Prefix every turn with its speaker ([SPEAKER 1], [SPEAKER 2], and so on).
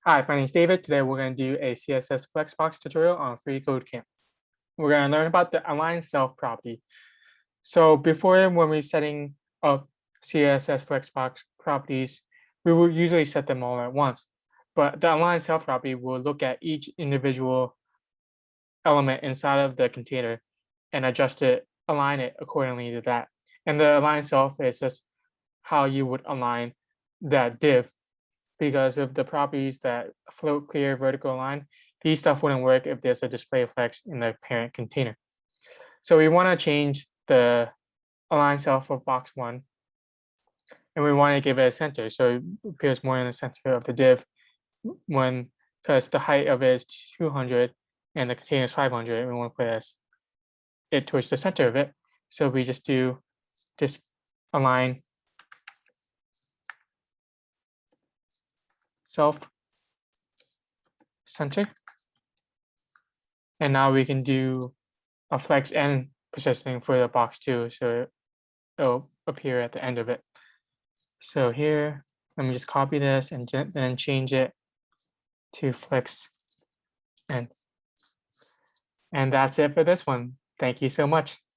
[SPEAKER 1] Hi, my name is David. Today we're going to do a CSS Flexbox tutorial on freeCodeCamp. We're going to learn about the align self property. So before, when we're setting up CSS Flexbox properties, we will usually set them all at once. But the align self property will look at each individual element inside of the container and adjust it, align it accordingly to that. And the align self is just how you would align that div, because of the properties that float, clear, vertical line. These stuff wouldn't work if there's a display flex in the parent container. So we want to change the align self of box 1, and we want to give it a center, so it appears more in the center of the div because the height of it is 200 and the container is 500, and we want to put it towards the center of it. So we just do this align self center, and now we can do a flex and positioning for the box 2, so it'll appear at the end of it. So here, let me just copy this and then change it to flex end. And that's it for this one. Thank you so much.